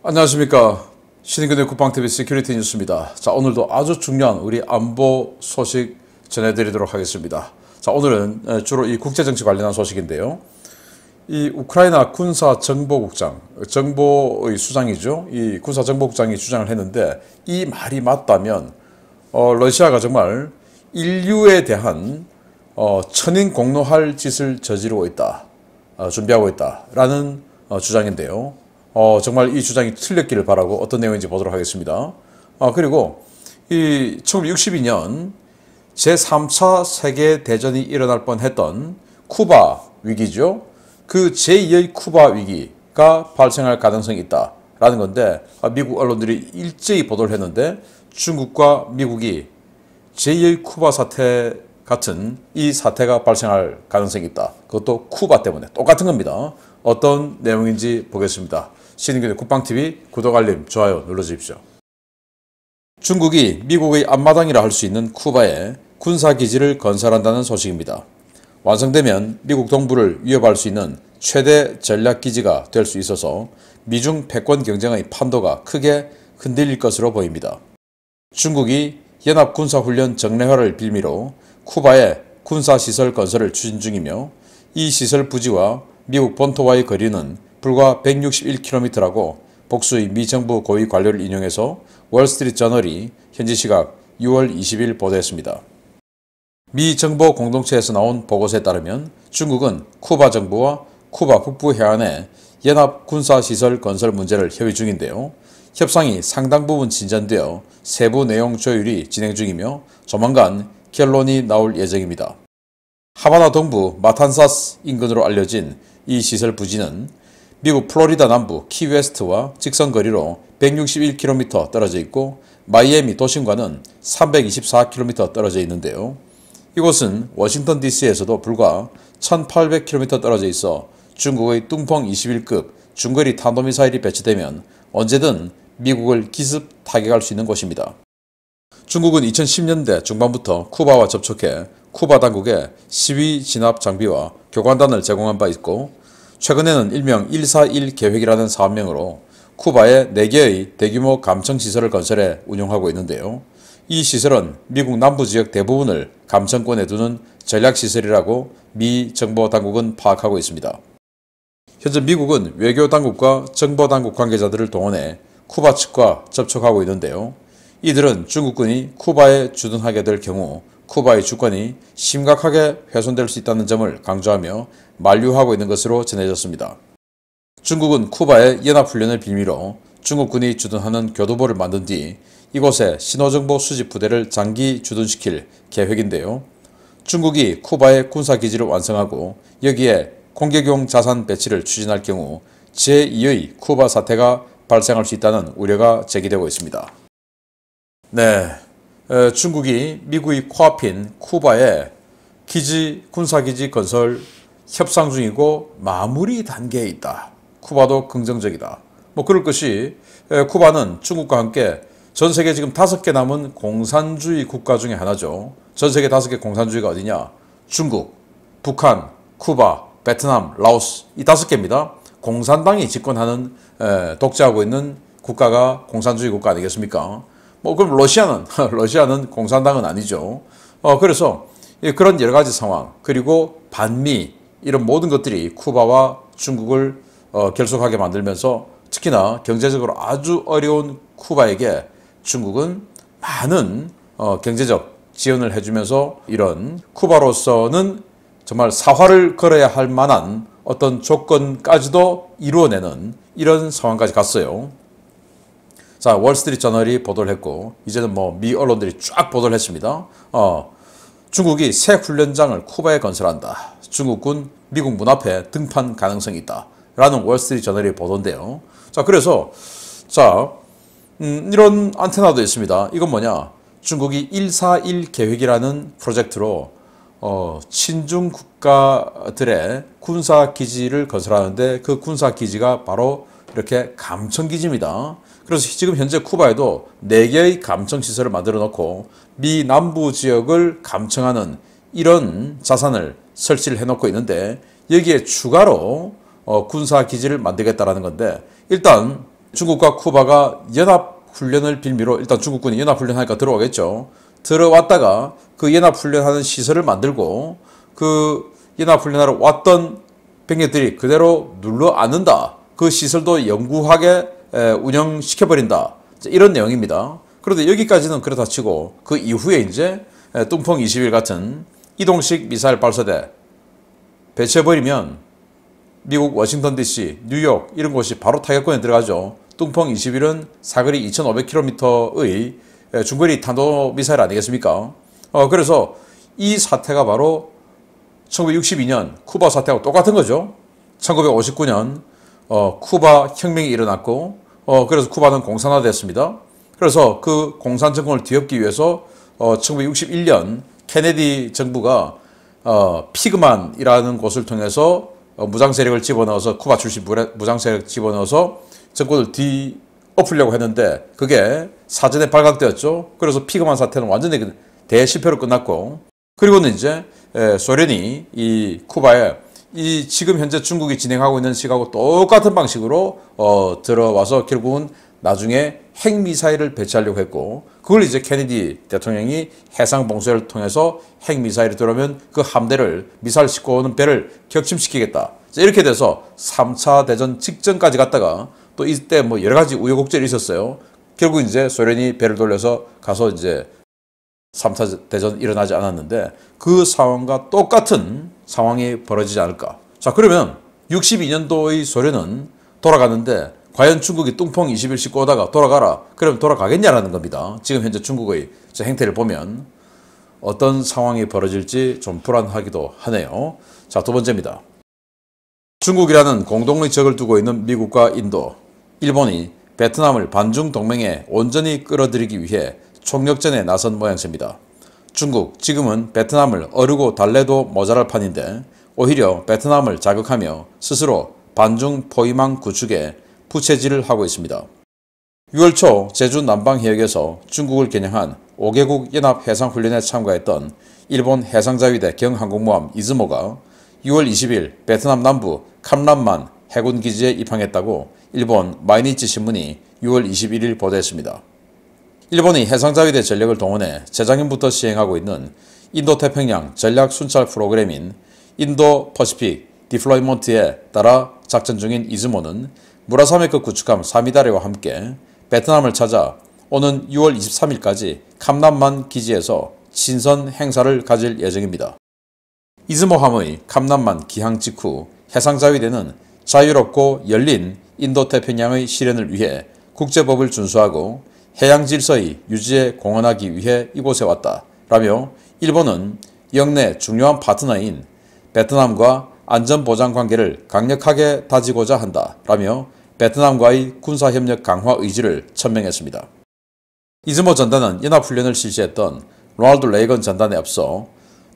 안녕하십니까. 신인근의 국방TV 시큐리티 뉴스입니다. 자, 오늘도 아주 중요한 우리 안보 소식 전해드리도록 하겠습니다. 자, 오늘은 주로 이 국제정치 관련한 소식인데요. 이 우크라이나 군사정보국장, 정보의 수장이죠. 이 군사정보국장이 주장을 했는데 이 말이 맞다면 러시아가 정말 인류에 대한 천인 공노할 짓을 저지르고 있다, 준비하고 있다라는 주장인데요. 정말 이 주장이 틀렸기를 바라고 어떤 내용인지 보도록 하겠습니다. 그리고 이 1962년 제3차 세계대전이 일어날 뻔했던 쿠바 위기죠. 그 제2의 쿠바 위기가 발생할 가능성이 있다라는 건데, 미국 언론들이 일제히 보도를 했는데 중국과 미국이 제2의 쿠바 사태 같은 이 사태가 발생할 가능성이 있다. 그것도 쿠바 때문에 똑같은 겁니다. 어떤 내용인지 보겠습니다. 신인근의 국방TV 구독, 알림, 좋아요 눌러주십시오. 중국이 미국의 앞마당이라 할 수 있는 쿠바에 군사기지를 건설한다는 소식입니다. 완성되면 미국 동부를 위협할 수 있는 최대 전략기지가 될 수 있어서 미중 패권 경쟁의 판도가 크게 흔들릴 것으로 보입니다. 중국이 연합군사훈련 정례화를 빌미로 쿠바에 군사시설 건설을 추진 중이며 이 시설 부지와 미국 본토와의 거리는 불과 161km라고 복수의 미 정부 고위 관료를 인용해서 월스트리트 저널이 현지 시각 6월 20일 보도했습니다. 미 정보 공동체에서 나온 보고서에 따르면 중국은 쿠바 정부와 쿠바 북부 해안에 연합 군사시설 건설 문제를 협의 중인데요. 협상이 상당 부분 진전되어 세부 내용 조율이 진행 중이며 조만간 결론이 나올 예정입니다. 하바나 동부 마탄사스 인근으로 알려진 이 시설 부지는 미국 플로리다 남부 키웨스트와 직선거리로 161km 떨어져 있고 마이애미 도심과는 324km 떨어져 있는데요. 이곳은 워싱턴 DC에서도 불과 1800km 떨어져 있어 중국의 뚱펑 21급 중거리 탄도미사일이 배치되면 언제든 미국을 기습 타격할 수 있는 곳입니다. 중국은 2010년대 중반부터 쿠바와 접촉해 쿠바 당국에 시위 진압 장비와 교관단을 제공한 바 있고, 최근에는 일명 141 계획이라는 사업명으로 쿠바에 4개의 대규모 감청시설을 건설해 운영하고 있는데요. 이 시설은 미국 남부 지역 대부분을 감청권에 두는 전략시설이라고 미 정보당국은 파악하고 있습니다. 현재 미국은 외교당국과 정보당국 관계자들을 동원해 쿠바 측과 접촉하고 있는데요. 이들은 중국군이 쿠바에 주둔하게 될 경우 쿠바의 주권이 심각하게 훼손될 수 있다는 점을 강조하며 만류하고 있는 것으로 전해졌습니다. 중국은 쿠바의 연합훈련을 빌미로 중국군이 주둔하는 교두보를 만든 뒤 이곳에 신호정보 수집 부대를 장기 주둔시킬 계획인데요. 중국이 쿠바의 군사기지를 완성하고 여기에 공격용 자산 배치를 추진할 경우 제2의 쿠바 사태가 발생할 수 있다는 우려가 제기되고 있습니다. 네, 중국이 미국의 코앞인 쿠바에 군사기지 건설 협상 중이고 마무리 단계에 있다. 쿠바도 긍정적이다. 그럴 것이, 쿠바는 중국과 함께 전 세계 지금 5개 남은 공산주의 국가 중에 하나죠. 전 세계 5개 공산주의가 어디냐? 중국, 북한, 쿠바, 베트남, 라오스, 이 5개입니다. 공산당이 집권하는, 독재하고 있는 국가가 공산주의 국가 아니겠습니까? 그럼 러시아는 공산당은 아니죠. 그래서 그런 여러 가지 상황, 그리고 반미, 이런 모든 것들이 쿠바와 중국을 결속하게 만들면서 특히나 경제적으로 아주 어려운 쿠바에게 중국은 많은 경제적 지원을 해주면서 이런 쿠바로서는 정말 사활을 걸어야 할 만한 어떤 조건까지도 이루어내는 이런 상황까지 갔어요. 자, 월스트리트 저널이 보도를 했고, 이제는 미 언론들이 쫙 보도를 했습니다. 중국이 새 훈련장을 쿠바에 건설한다. 중국군 미국 문 앞에 등판 가능성이 있다. 라는 월스트리트 저널의 보도인데요. 자, 그래서, 이런 안테나도 있습니다. 이건 뭐냐? 중국이 141 계획이라는 프로젝트로, 친중 국가들의 군사기지를 건설하는데 그 군사기지가 바로 이렇게 감청기지입니다. 그래서 지금 현재 쿠바에도 4개의 감청시설을 만들어 놓고 미 남부 지역을 감청하는 이런 자산을 설치를 해놓고 있는데, 여기에 추가로 군사기지를 만들겠다라는 건데, 일단 중국과 쿠바가 연합훈련을 빌미로 일단 중국군이 연합훈련하니까 들어오겠죠. 들어왔다가 그 연합훈련하는 시설을 만들고 그 연합훈련하러 왔던 병력들이 그대로 눌러 앉는다. 그 시설도 영구하게 운영시켜버린다. 이런 내용입니다. 그런데 여기까지는 그렇다 치고 그 이후에 이제 뚱펑 21 같은 이동식 미사일 발사대 배치해버리면 미국 워싱턴 DC, 뉴욕 이런 곳이 바로 타격권에 들어가죠. 뚱펑 21은 사거리 2,500km의 중거리 탄도미사일 아니겠습니까? 그래서 이 사태가 바로 1962년 쿠바 사태하고 똑같은 거죠. 1959년 쿠바 혁명이 일어났고 그래서 쿠바는 공산화됐습니다. 그래서 그 공산 정권을 뒤엎기 위해서 1961년 케네디 정부가 피그만이라는 곳을 통해서 무장 세력을 집어넣어서 쿠바 출신 무장 세력 집어넣어서 정권을 뒤엎으려고 했는데 그게 사전에 발각되었죠. 그래서 피그만 사태는 완전히 대실패로 끝났고 그리고는 이제 소련이 이 쿠바에 이 지금 현재 중국이 진행하고 있는 식하고 똑같은 방식으로 들어와서 결국은 나중에 핵미사일을 배치하려고 했고 그걸 이제 케네디 대통령이 해상 봉쇄를 통해서 핵미사일이 들어오면 그 함대를 미사일 싣고 오는 배를 격침시키겠다. 이렇게 돼서 3차 대전 직전까지 갔다가 또 이때 뭐 여러 가지 우여곡절이 있었어요. 결국 이제 소련이 배를 돌려서 가서 이제 3차 대전 일어나지 않았는데 그 상황과 똑같은 상황이 벌어지지 않을까. 자, 그러면 62년도의 소련은 돌아가는데 과연 중국이 뚱펑 21 싣고 오다가 돌아가라. 그럼 돌아가겠냐라는 겁니다. 지금 현재 중국의 행태를 보면 어떤 상황이 벌어질지 좀 불안하기도 하네요. 자, 두 번째입니다. 중국이라는 공동의 적을 두고 있는 미국과 인도, 일본이 베트남을 반중 동맹에 온전히 끌어들이기 위해 총력전에 나선 모양새입니다. 중국, 지금은 베트남을 어르고 달래도 모자랄 판인데 오히려 베트남을 자극하며 스스로 반중 포위망 구축에 부채질을 하고 있습니다. 6월 초 제주 남방해역에서 중국을 겨냥한 5개국 연합해상훈련에 참가했던 일본 해상자위대 경항공모함 이즈모가 6월 20일 베트남 남부 캄란만 해군기지에 입항했다고 일본 마이니치 신문이 6월 21일 보도했습니다. 일본이 해상자위대 전력을 동원해 재작년부터 시행하고 있는 인도태평양 전략 순찰 프로그램인 인도 퍼시픽 디플로이먼트에 따라 작전 중인 이즈모는 무라사메급 구축함 사미다레와 함께 베트남을 찾아 오는 6월 23일까지 캄란만 기지에서 친선 행사를 가질 예정입니다. 이즈모함의 캄란만 기항 직후 해상자위대는 자유롭고 열린 인도태평양의 실현을 위해 국제법을 준수하고 해양 질서의 유지에 공헌하기 위해 이곳에 왔다 라며 일본은 영내 중요한 파트너인 베트남과 안전보장 관계를 강력하게 다지고자 한다 라며 베트남과의 군사협력 강화 의지를 천명했습니다. 이즈모 전단은 연합훈련을 실시했던 로널드 레이건 전단에 앞서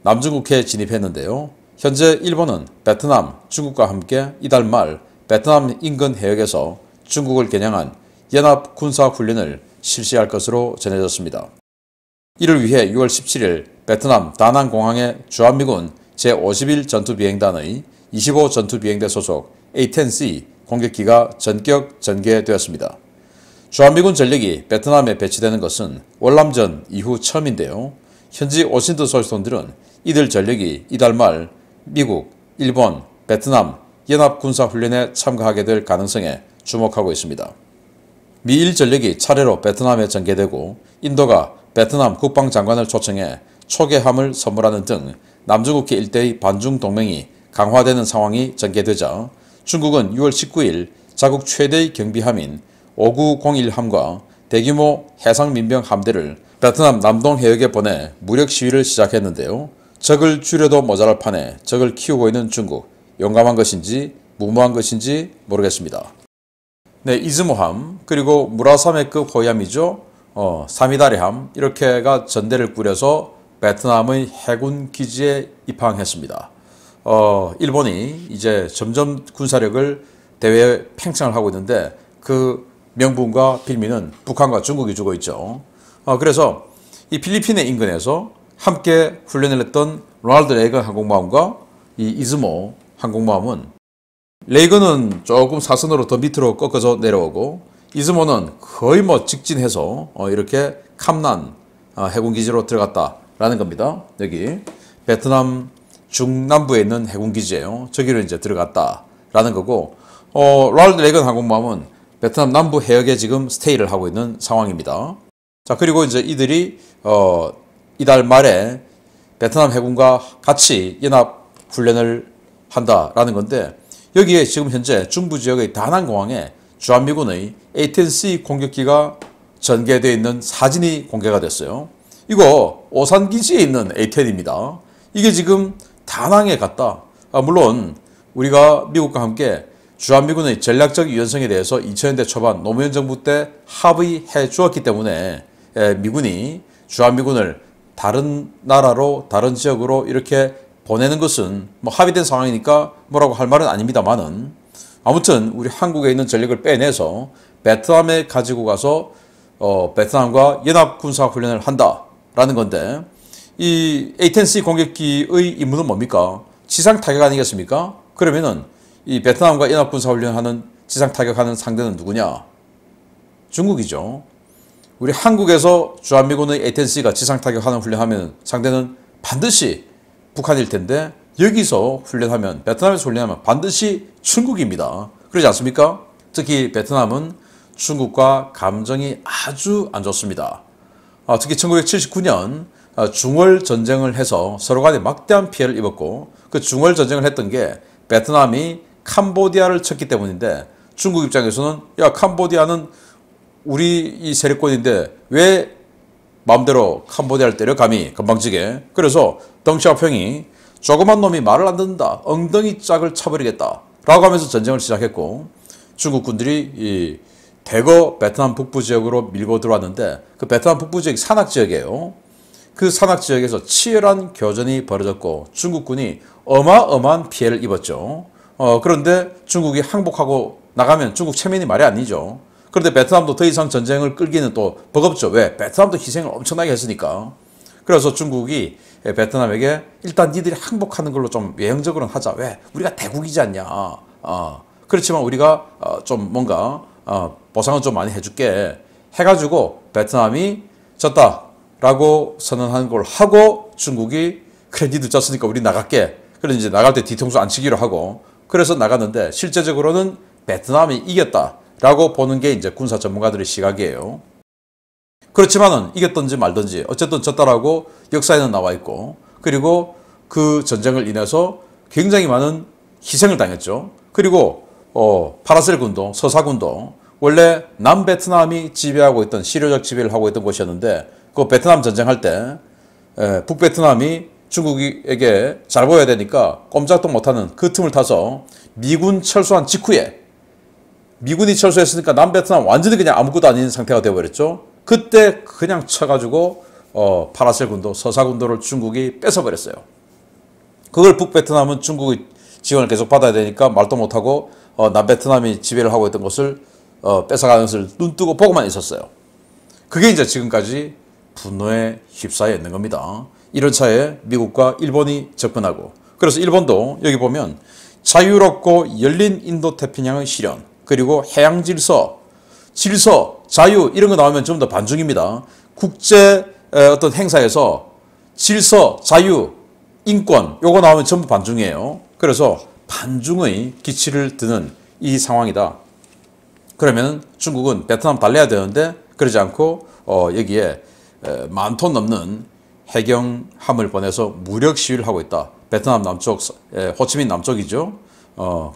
남중국해에 진입했는데요. 현재 일본은 베트남, 중국과 함께 이달 말 베트남 인근 해역에서 중국을 겨냥한 연합 군사훈련을 실시할 것으로 전해졌습니다. 이를 위해 6월 17일 베트남 다낭공항에 주한미군 제51 전투비행단의 25 전투비행대 소속 A-10C 공격기가 전격 전개되었습니다. 주한미군 전력이 베트남에 배치되는 것은 월남전 이후 처음인데요. 현지 오신트 소식통들은 이들 전력이 이달 말 미국, 일본, 베트남 연합군사훈련에 참가하게 될 가능성에 주목하고 있습니다. 미일 전력이 차례로 베트남에 전개되고 인도가 베트남 국방장관을 초청해 초계함을 선물하는 등 남중국해 일대의 반중 동맹이 강화되는 상황이 전개되자 중국은 6월 19일 자국 최대의 경비함인 5901함과 대규모 해상민병 함대를 베트남 남동 해역에 보내 무력 시위를 시작했는데요. 적을 줄여도 모자랄 판에 적을 키우고 있는 중국, 용감한 것인지 무모한 것인지 모르겠습니다. 네, 이즈모함 그리고 무라사메급 호위함이죠. 사미다레함 이렇게가 전대를 꾸려서 베트남의 해군 기지에 입항했습니다. 일본이 이제 점점 군사력을 대외에 팽창을 하고 있는데 그 명분과 빌미는 북한과 중국이 주고 있죠. 그래서 이 필리핀의 인근에서 함께 훈련을 했던 로널드 레이건 항공모함과 이 이즈모 항공모함은 레이건은 조금 사선으로 더 밑으로 꺾어져 내려오고 이즈모는 거의 뭐 직진해서 이렇게 캄난 해군기지로 들어갔다라는 겁니다. 여기 베트남 중남부에 있는 해군기지예요. 저기로 이제 들어갔다라는 거고, 로널드 레이건 항공모함은 베트남 남부 해역에 지금 스테이를 하고 있는 상황입니다. 자, 그리고 이제 이들이 이달 말에 베트남 해군과 같이 연합 훈련을 한다라는 건데, 여기에 지금 현재 중부 지역의 다낭 공항에 주한미군의 A-10C 공격기가 전개되어 있는 사진이 공개가 됐어요. 이거 오산 기지에 있는 A-10입니다. 이게 지금 다낭에 갔다. 물론 우리가 미국과 함께 주한미군의 전략적 유연성에 대해서 2000년대 초반 노무현 정부 때 합의해 주었기 때문에 미군이 주한미군을 다른 나라로 다른 지역으로 이렇게 보내는 것은 뭐 합의된 상황이니까 뭐라고 할 말은 아닙니다만은, 아무튼 우리 한국에 있는 전력을 빼내서 베트남에 가지고 가서 베트남과 연합 군사 훈련을 한다라는 건데, 이 A-10C 공격기의 임무는 뭡니까? 지상 타격 아니겠습니까? 그러면은 이 베트남과 연합 군사 훈련하는 지상 타격하는 상대는 누구냐? 중국이죠. 우리 한국에서 주한미군의 A-10C가 지상 타격하는 훈련하면 상대는 반드시 북한일 텐데, 여기서 훈련하면, 베트남에서 훈련하면 반드시 중국입니다. 그러지 않습니까? 특히 베트남은 중국과 감정이 아주 안 좋습니다. 특히 1979년 중월 전쟁을 해서 서로 간에 막대한 피해를 입었고, 그 중월 전쟁을 했던 게 베트남이 캄보디아를 쳤기 때문인데, 중국 입장에서는 야, 캄보디아는 우리 이 세력권인데 왜 마음대로 캄보디아를 때려 감히 건방지게. 그래서 덩샤오평이 조그만 놈이 말을 안 듣는다, 엉덩이 짝을 쳐버리겠다 라고 하면서 전쟁을 시작했고, 중국 군들이 이 대거 베트남 북부 지역으로 밀고 들어왔는데, 그 베트남 북부 지역이 산악 지역이에요. 그 산악 지역에서 치열한 교전이 벌어졌고 중국군이 어마어마한 피해를 입었죠. 그런데 중국이 항복하고 나가면 중국 체면이 말이 아니죠. 그런데 베트남도 더 이상 전쟁을 끌기는 또 버겁죠. 왜? 베트남도 희생을 엄청나게 했으니까. 그래서 중국이 베트남에게 일단 니들이 항복하는 걸로 좀 외형적으로는 하자. 왜? 우리가 대국이지 않냐. 그렇지만 우리가 좀 뭔가 보상은 좀 많이 해줄게 해가지고 베트남이 졌다라고 선언하는 걸 하고, 중국이 그래 니들 졌으니까 우리 나갈게. 그래 이제 나갈 때 뒤통수 안 치기로 하고, 그래서 나갔는데 실제적으로는 베트남이 이겼다라고 보는 게 이제 군사 전문가들의 시각이에요. 그렇지만은 이겼든지 말든지 어쨌든 졌다라고 역사에는 나와 있고, 그리고 그 전쟁을 인해서 굉장히 많은 희생을 당했죠. 그리고 파라셀군도 서사군도 원래 남베트남이 지배하고 있던, 실효적 지배를 하고 있던 곳이었는데, 그 베트남 전쟁할 때 북베트남이 중국에게 잘 보여야 되니까 꼼짝도 못하는 그 틈을 타서 미군 철수한 직후에, 미군이 철수했으니까 남베트남 완전히 그냥 아무것도 아닌 상태가 되어버렸죠. 그때 그냥 쳐가지고 파라셀군도 서사군도를 중국이 뺏어버렸어요. 그걸 북베트남은 중국의 지원을 계속 받아야 되니까 말도 못하고 남베트남이 지배를 하고 있던 것을 뺏어가는 것을 눈뜨고 보고만 있었어요. 그게 이제 지금까지 분노에 휩싸여 있는 겁니다. 이런 차에 미국과 일본이 접근하고, 그래서 일본도 여기 보면 자유롭고 열린 인도태평양의 실현, 그리고 해양 질서, 자유 이런 거 나오면 좀 더 반중입니다. 국제 어떤 행사에서 질서, 자유, 인권 요거 나오면 전부 반중이에요. 그래서 반중의 기치를 드는 이 상황이다. 그러면 중국은 베트남 달래야 되는데 그러지 않고 여기에 10,000톤 넘는 해경함을 보내서 무력 시위를 하고 있다. 베트남 남쪽, 호치민 남쪽이죠.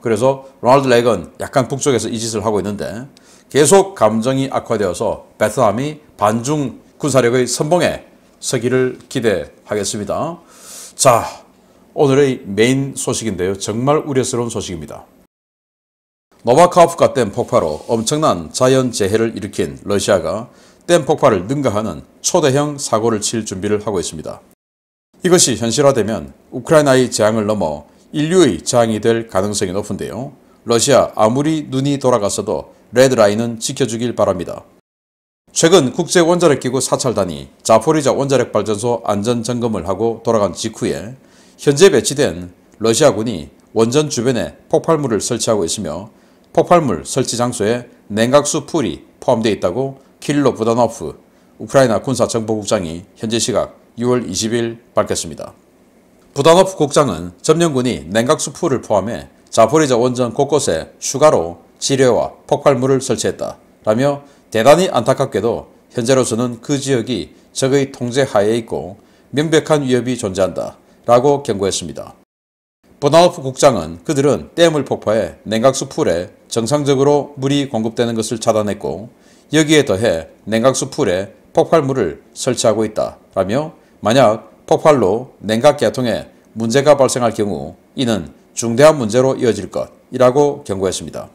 그래서 로널드 레이건 약간 북쪽에서 이 짓을 하고 있는데, 계속 감정이 악화되어서 베트남이 반중 군사력의 선봉에 서기를 기대하겠습니다. 자, 오늘의 메인 소식인데요. 정말 우려스러운 소식입니다. 노바카우프카 댐 폭파로 엄청난 자연재해를 일으킨 러시아가 댐 폭발을 능가하는 초대형 사고를 칠 준비를 하고 있습니다. 이것이 현실화되면 우크라이나의 재앙을 넘어 인류의 재앙이 될 가능성이 높은데요. 러시아 아무리 눈이 돌아갔어도 레드라인은 지켜주길 바랍니다. 최근 국제원자력기구 사찰단이 자포리자 원자력발전소 안전점검을 하고 돌아간 직후에 현재 배치된 러시아군이 원전 주변에 폭발물을 설치하고 있으며 폭발물 설치 장소에 냉각수 풀이 포함되어 있다고 키릴로 부다노프 우크라이나 군사정보국장이 현지 시각 6월 20일 밝혔습니다. 부다노프 국장은 점령군이 냉각수 풀을 포함해 자포리자 원전 곳곳에 추가로 지뢰와 폭발물을 설치했다라며 대단히 안타깝게도 현재로서는 그 지역이 적의 통제 하에 있고 명백한 위협이 존재한다라고 경고했습니다. 부다노프 국장은 그들은 댐을 폭파해 냉각수 풀에 정상적으로 물이 공급되는 것을 차단했고 여기에 더해 냉각수 풀에 폭발물을 설치하고 있다라며 만약 폭발로 냉각 계통에 문제가 발생할 경우 이는 중대한 문제로 이어질 것이라고 경고했습니다.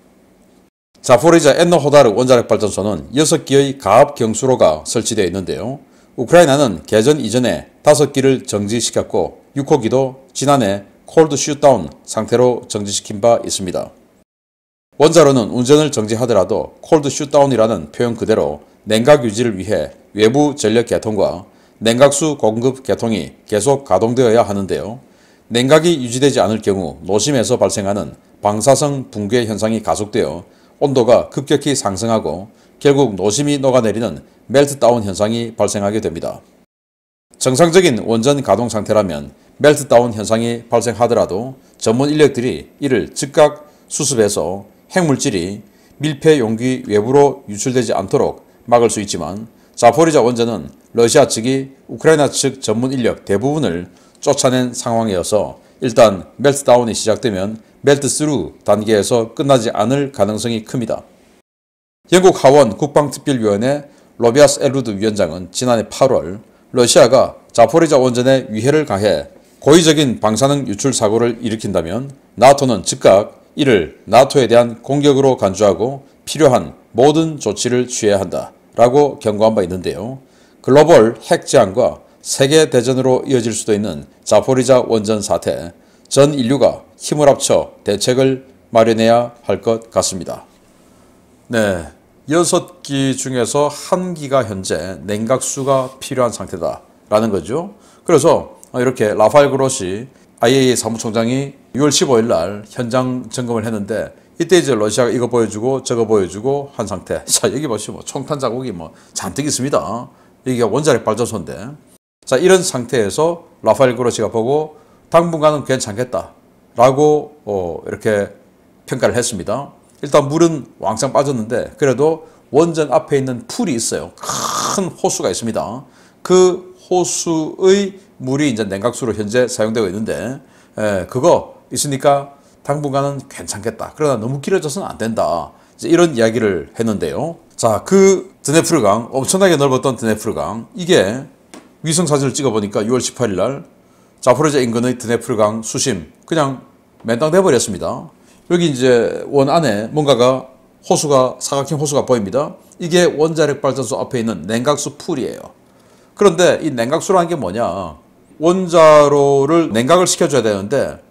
자포리자 엔노호다르 원자력 발전소는 6기의 가압 경수로가 설치되어 있는데요. 우크라이나는 개전 이전에 5기를 정지시켰고 6호기도 지난해 콜드 슛다운 상태로 정지시킨 바 있습니다. 원자로는 운전을 정지하더라도 콜드 슛다운이라는 표현 그대로 냉각 유지를 위해 외부 전력 개통과 냉각수 공급 개통이 계속 가동되어야 하는데요. 냉각이 유지되지 않을 경우 노심에서 발생하는 방사성 붕괴 현상이 가속되어 온도가 급격히 상승하고 결국 노심이 녹아내리는 멜트다운 현상이 발생하게 됩니다. 정상적인 원전 가동 상태라면 멜트다운 현상이 발생하더라도 전문 인력들이 이를 즉각 수습해서 핵물질이 밀폐 용기 외부로 유출되지 않도록 막을 수 있지만 자포리자 원전은 러시아 측이 우크라이나 측 전문 인력 대부분을 쫓아낸 상황이어서 일단 멜트다운이 시작되면 멜트스루 단계에서 끝나지 않을 가능성이 큽니다. 영국 하원 국방특별위원회 로비아스 엘루드 위원장은 지난해 8월 러시아가 자포리자 원전에 위해를 가해 고의적인 방사능 유출 사고를 일으킨다면 나토는 즉각 이를 나토에 대한 공격으로 간주하고 필요한 모든 조치를 취해야 한다라고 경고한 바 있는데요. 글로벌 핵 제한과 세계 대전으로 이어질 수도 있는 자포리자 원전 사태, 전 인류가 힘을 합쳐 대책을 마련해야 할 것 같습니다. 네, 6기 중에서 1기가 현재 냉각수가 필요한 상태다라는 거죠. 그래서 이렇게 라파엘 그로시 IAEA 사무총장이 6월 15일 날 현장 점검을 했는데 이때 이제 러시아가 이거 보여주고 저거 보여주고 한 상태. 자, 여기 보시면 총탄 자국이 잔뜩 있습니다. 여기가 원자력 발전소인데. 자, 이런 상태에서 라파엘 그로시가 보고 당분간은 괜찮겠다라고 이렇게 평가를 했습니다. 일단 물은 왕창 빠졌는데 그래도 원전 앞에 있는 풀이 있어요. 큰 호수가 있습니다. 그 호수의 물이 이제 냉각수로 현재 사용되고 있는데 그거 있으니까 당분간은 괜찮겠다. 그러나 너무 길어져서는 안 된다. 이제 이런 이야기를 했는데요. 자, 그 드네프르강, 엄청나게 넓었던 드네프르강, 이게 위성사진을 찍어보니까 6월 18일 날 자포리자 인근의 드네프르강 수심 그냥 맨땅 돼버렸습니다. 여기 이제 원 안에 뭔가가 호수가 사각형 호수가 보입니다. 이게 원자력 발전소 앞에 있는 냉각수 풀이에요. 그런데 이 냉각수라는 게 뭐냐? 원자로를 냉각을 시켜줘야 되는데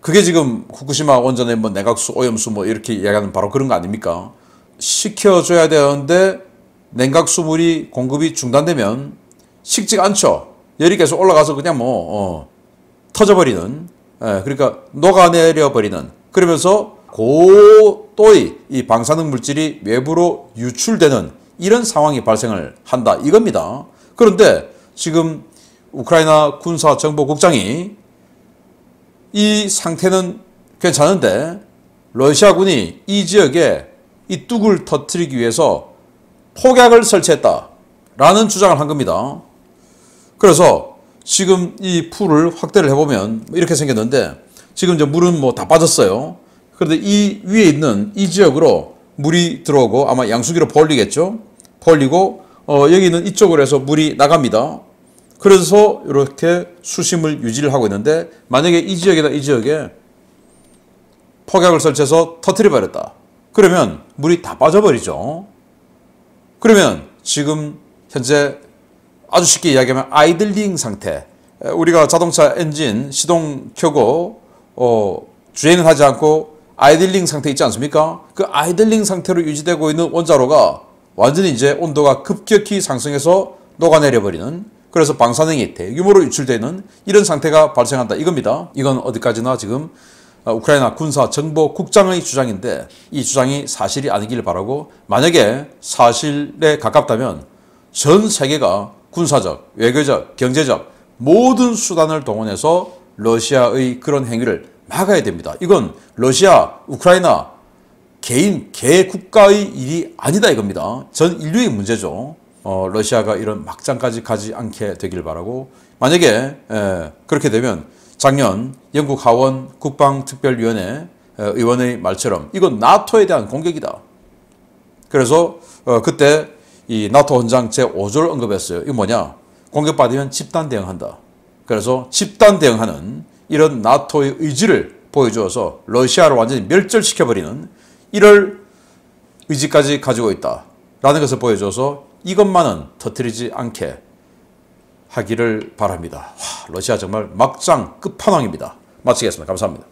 그게 지금 후쿠시마 원전의 냉각수 오염수 이렇게 이야기하는 바로 그런 거 아닙니까? 시켜줘야 되는데 냉각수물이 공급이 중단되면 식지가 않죠. 열이 계속 올라가서 그냥 터져버리는, 그러니까 녹아내려 버리는, 그러면서 고도의 이 방사능 물질이 외부로 유출되는 이런 상황이 발생을 한다 이겁니다. 그런데 지금 우크라이나 군사정보국장이 이 상태는 괜찮은데 러시아군이 이 지역에 이 뚝을 터뜨리기 위해서 폭약을 설치했다라는 주장을 한 겁니다. 그래서 지금 이 풀을 확대를 해보면 이렇게 생겼는데 지금 이제 물은 다 빠졌어요. 그런데 이 위에 있는 이 지역으로 물이 들어오고 아마 양수기로 벌리겠죠. 벌리고 여기 있는 이쪽으로 해서 물이 나갑니다. 그래서 이렇게 수심을 유지를 하고 있는데 만약에 이 지역이나 이 지역에 폭약을 설치해서 터뜨려 버렸다. 그러면 물이 다 빠져버리죠. 그러면 지금 현재 아주 쉽게 이야기하면 아이들링 상태. 우리가 자동차 엔진 시동 켜고 주행을 하지 않고 아이들링 상태 있지 않습니까? 그 아이들링 상태로 유지되고 있는 원자로가 완전히 이제 온도가 급격히 상승해서 녹아내려 버리는, 그래서 방사능이 대규모로 유출되는 이런 상태가 발생한다 이겁니다. 이건 어디까지나 지금 우크라이나 군사정보국장의 주장인데 이 주장이 사실이 아니길 바라고, 만약에 사실에 가깝다면 전 세계가 군사적, 외교적, 경제적 모든 수단을 동원해서 러시아의 그런 행위를 막아야 됩니다. 이건 러시아, 우크라이나 개 국가의 일이 아니다 이겁니다. 전 인류의 문제죠. 러시아가 이런 막장까지 가지 않게 되길 바라고, 만약에 그렇게 되면 작년 영국 하원 국방특별위원회 의원의 말처럼 이건 나토에 대한 공격이다. 그래서 그때 이 나토 헌장 제5조를 언급했어요. 이거 뭐냐? 공격받으면 집단 대응한다. 그래서 집단 대응하는 이런 나토의 의지를 보여주어서 러시아를 완전히 멸절시켜버리는 이럴 의지까지 가지고 있다라는 것을 보여줘서 이것만은 터뜨리지 않게 하기를 바랍니다. 러시아 정말 막장 끝판왕입니다. 마치겠습니다. 감사합니다.